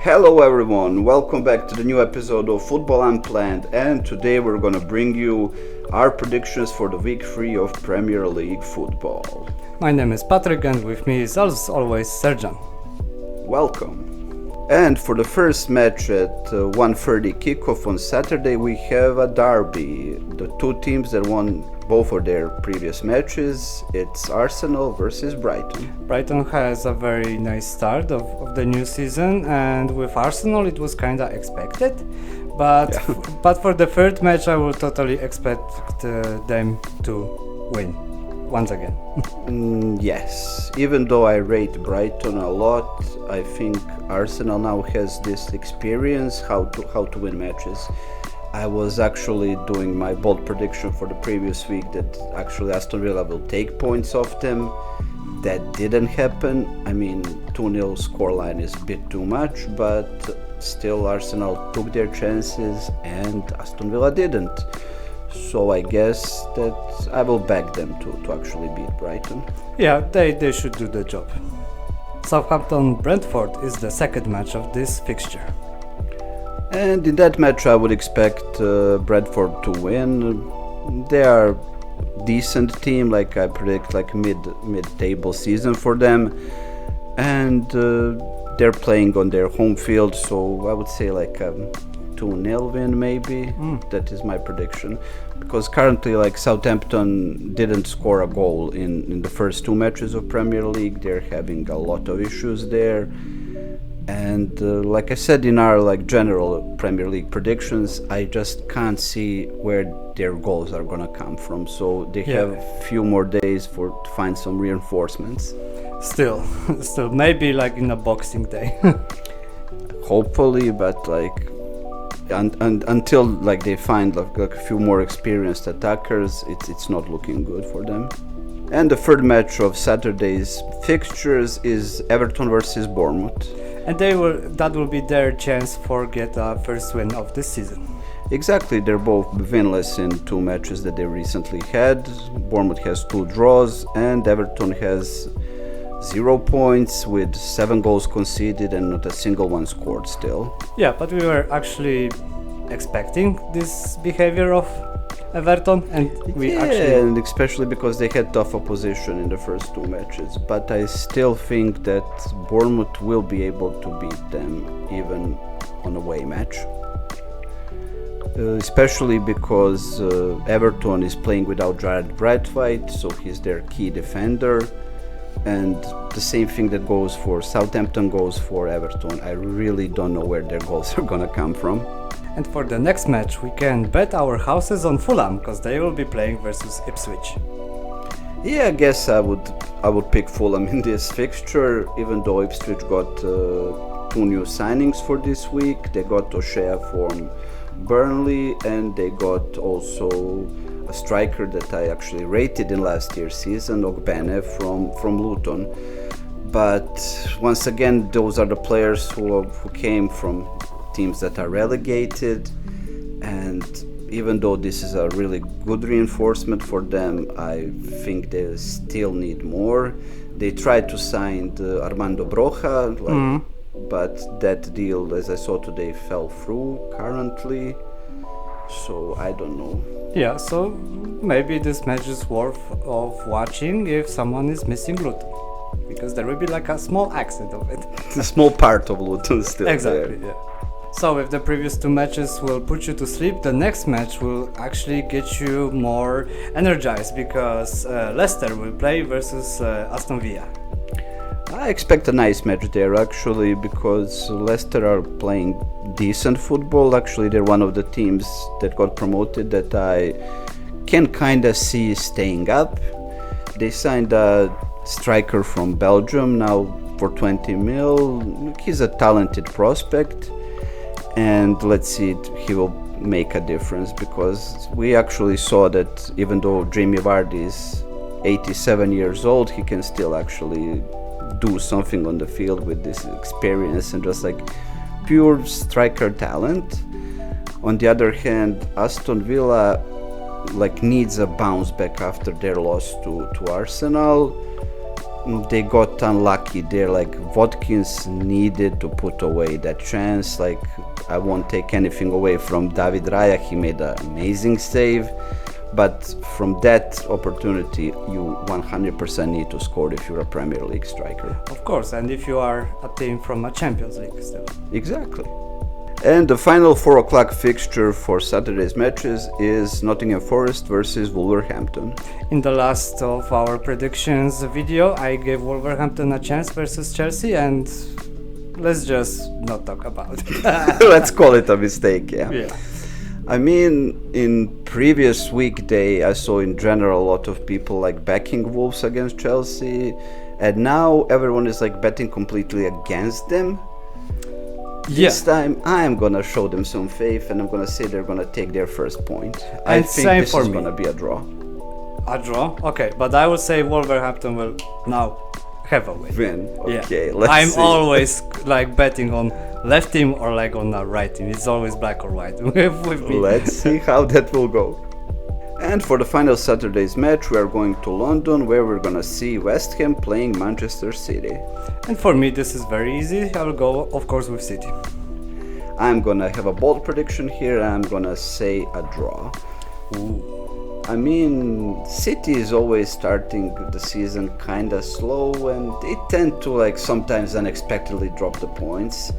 Hello everyone, welcome back to the new episode of Football Unplanned, and today we're gonna bring you our predictions for the week 3 of Premier League football. My name is Patrick and with me is as always Serjan. Welcome. And for the first match at 1:30 kickoff on Saturday, we have a derby. The two teams that won both of their previous matches, it's Arsenal versus Brighton. Brighton has a very nice start of the new season, and with Arsenal it was kinda expected, but for the third match I will totally expect them to win once again. Yes, even though I rate Brighton a lot, I think Arsenal now has this experience how to win matches. I was actually doing my bold prediction for the previous week that actually Aston Villa will take points off them. That didn't happen. I mean, 2-0 scoreline is a bit too much, but still Arsenal took their chances and Aston Villa didn't. So I guess that I will back them to actually beat Brighton. Yeah, they should do the job. Southampton-Brentford is the second match of this fixture. And in that match I would expect Brentford to win. They are a decent team, like I predict like mid-table season for them. And they're playing on their home field, so I would say like a 2-0 win maybe. That is my prediction. Because currently like Southampton didn't score a goal in the first two matches of Premier League. They're having a lot of issues there. And like I said in our like general Premier League predictions, I just can't see where their goals are gonna come from. So they have a few more days to find some reinforcements. Still, maybe like in a Boxing Day. Hopefully, but like until like they find like a few more experienced attackers, it's not looking good for them. And the third match of Saturday's fixtures is Everton versus Bournemouth. And that will be their chance for get a first win of this season. Exactly, they're both winless in two matches that they recently had. Bournemouth has 2 draws and Everton has 0 points with 7 goals conceded and not a single one scored still. Yeah, but we were actually expecting this behavior of Everton, and and especially because they had tough opposition in the first 2 matches, but I still think that Bournemouth will be able to beat them even on a away match, especially because Everton is playing without Jared Braithwaite, so he's their key defender, and the same thing that goes for Southampton goes for Everton. I really don't know where their goals are gonna come from. And for the next match we can bet our houses on Fulham, because they will be playing versus Ipswich. Yeah, I guess I would pick Fulham in this fixture, even though Ipswich got 2 new signings for this week. They got O'Shea from Burnley, and they got also a striker that I actually rated in last year's season, Ogbene from Luton. But once again, those are the players who came from teams that are relegated, and even though this is a really good reinforcement for them, I think they still need more. They tried to sign Armando Broja, but that deal, as I saw today, fell through currently, so I don't know. Yeah, so maybe this match is worth of watching if someone is missing Luton, because there will be like a small accent of it. A small part of Luton still exactly, there. Yeah. So if the previous 2 matches will put you to sleep, the next match will actually get you more energized, because Leicester will play versus Aston Villa. I expect a nice match there actually, because Leicester are playing decent football. Actually, they're one of the teams that got promoted that I can kind of see staying up. They signed a striker from Belgium now for 20 mil. He's a talented prospect. And let's see, he will make a difference, because we actually saw that even though Jamie Vardy is 87 years old, he can still actually do something on the field with this experience and just like pure striker talent. On the other hand, Aston Villa like needs a bounce back after their loss to Arsenal. they got unlucky there. Like Watkins needed to put away that chance. Like I won't take anything away from David Raya. He made an amazing save. But from that opportunity, you 100% need to score if you're a Premier League striker. Of course, and if you are a team from a Champions League still. Exactly. And the final 4 o'clock fixture for Saturday's matches is Nottingham Forest versus Wolverhampton. In the last of our predictions video, I gave Wolverhampton a chance versus Chelsea, and let's just not talk about it. Let's call it a mistake, Yeah. I mean, in previous weekday, I saw in general a lot of people like backing Wolves against Chelsea, and now everyone is like betting completely against them. This time, I am gonna show them some faith, and I'm gonna say they're gonna take their first point. I And think same this for is me. gonna be a draw. A draw? Okay, but I would say Wolverhampton will now have a win. Win. Yeah. Okay, let's I'm see. always like betting on left team or like on the right team. It's always black or white with me. Let's see how that will go. And for the final Saturday's match, we are going to London, where we're gonna see West Ham playing Manchester City. And for me, this is very easy. I will go, of course, with City. I'm gonna have a bold prediction here. I'm gonna say a draw. Ooh. I mean, City is always starting the season kinda slow, and they tend to like sometimes unexpectedly drop the points.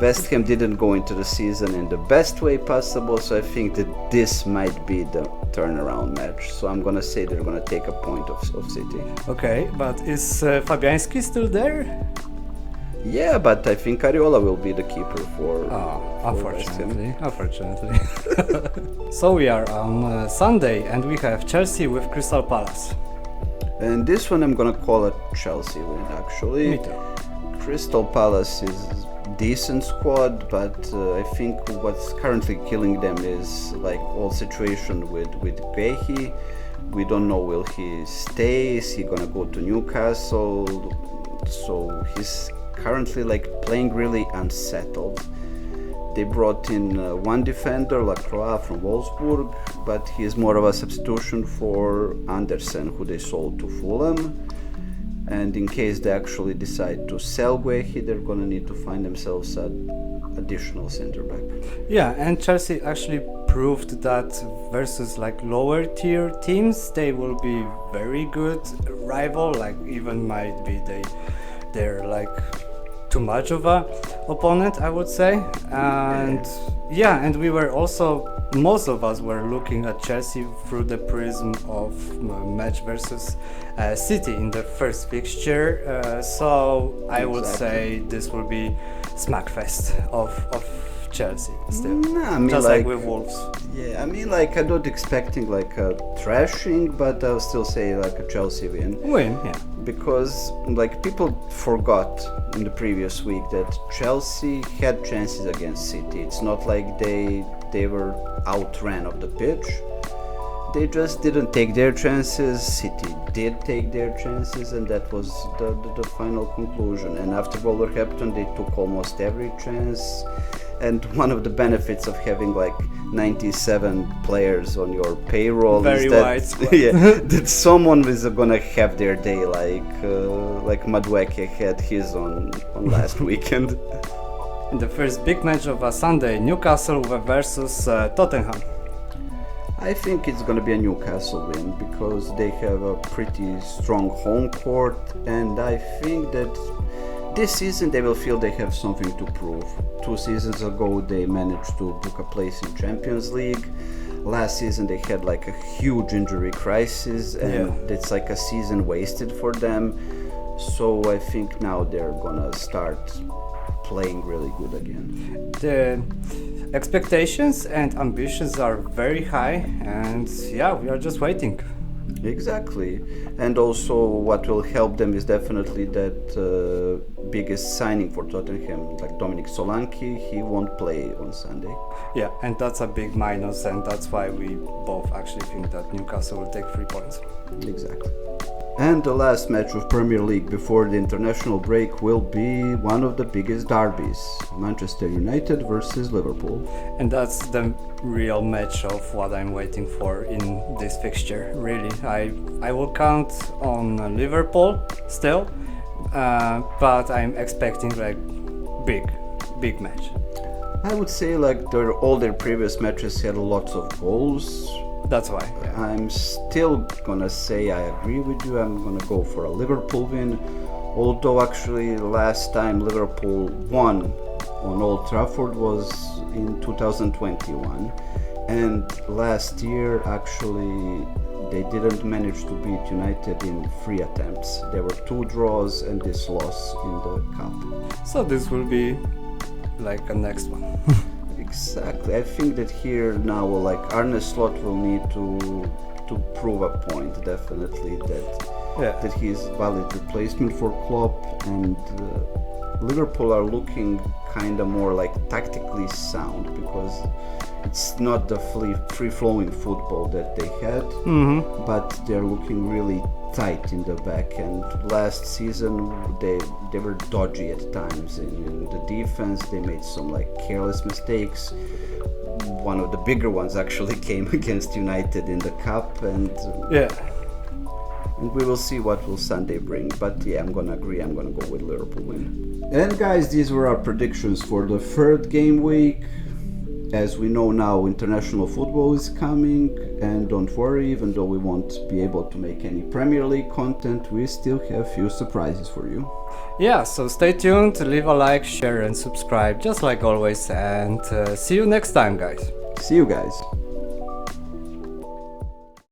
West Ham didn't go into the season in the best way possible, so I think that this might be the turnaround match. So I'm gonna say they're gonna take a point of City. Okay, but is Fabianski still there? Yeah, but I think Areola will be the keeper for. Unfortunately. So we are on Sunday, and we have Chelsea with Crystal Palace. And this one I'm gonna call a Chelsea win, actually. Me too. Crystal Palace is decent squad, but I think what's currently killing them is like all situation with Guehi. We don't know, will he stay? Is he gonna go to Newcastle? So he's currently like playing really unsettled. They brought in one defender, Lacroix from Wolfsburg, but he is more of a substitution for Andersen, who they sold to Fulham. And in case they actually decide to sell Guehi, they're gonna need to find themselves an additional center back. Yeah, and Chelsea actually proved that versus like lower tier teams, they will be very good rival. Like even might be they're like too much of a opponent, I would say. And yeah, and we were also, most of us were looking at Chelsea through the prism of match versus City in the first fixture. So I would say this will be smackfest of Chelsea still. Nah, I mean, just like with Wolves. Yeah, I mean, like I'm not expecting like a thrashing, but I'll still say like a Chelsea win. Yeah. Because like people forgot in the previous week that Chelsea had chances against City. It's not like they were outran of the pitch. They just didn't take their chances. City did take their chances, and that was the final conclusion. And after Wolverhampton, they took almost every chance. And one of the benefits of having like 97 players on your payroll Very is that, wide squad. yeah, that someone is gonna have their day, like Madueke had his on last weekend. In the first big match of a Sunday, Newcastle versus Tottenham. I think it's gonna be a Newcastle win because they have a pretty strong home court, and I think that this season they will feel they have something to prove. 2 seasons ago they managed to book a place in Champions League. Last season they had like a huge injury crisis, and it's like a season wasted for them. So I think now they're gonna start playing really good again. The expectations and ambitions are very high, and yeah, we are just waiting. Exactly. And also what will help them is definitely that biggest signing for Tottenham, like Dominic Solanke. He won't play on Sunday. Yeah, and that's a big minus, and that's why we both actually think that Newcastle will take 3 points. Exactly. And the last match of Premier League before the international break will be one of the biggest derbies, Manchester United versus Liverpool. And that's the real match of what I'm waiting for in this fixture. Really, I will count on Liverpool still, but I'm expecting like big match. I would say like all their previous matches had lots of goals. That's why. Yeah. I'm still gonna say I agree with you. I'm gonna go for a Liverpool win. Although actually last time Liverpool won on Old Trafford was in 2021, and last year actually they didn't manage to beat United in 3 attempts. There were 2 draws and this loss in the cup. So this will be like a next one. Exactly. I think that here now, like Arne Slot will need to prove a point definitely that he's valid replacement for Klopp, and Liverpool are looking kind of more like tactically sound because it's not the free-flowing football that they had, but they're looking really tight in the back. And last season they were dodgy at times in the defense. They made some like careless mistakes. One of the bigger ones actually came against United in the cup, and we will see what will Sunday bring. But yeah, I'm gonna agree. I'm gonna go with Liverpool win. And guys, these were our predictions for the 3rd game week. As we know now, international football is coming, and don't worry, even though we won't be able to make any Premier League content, we still have a few surprises for you. Yeah, so stay tuned, leave a like, share and subscribe, just like always, and see you next time, guys. See you guys.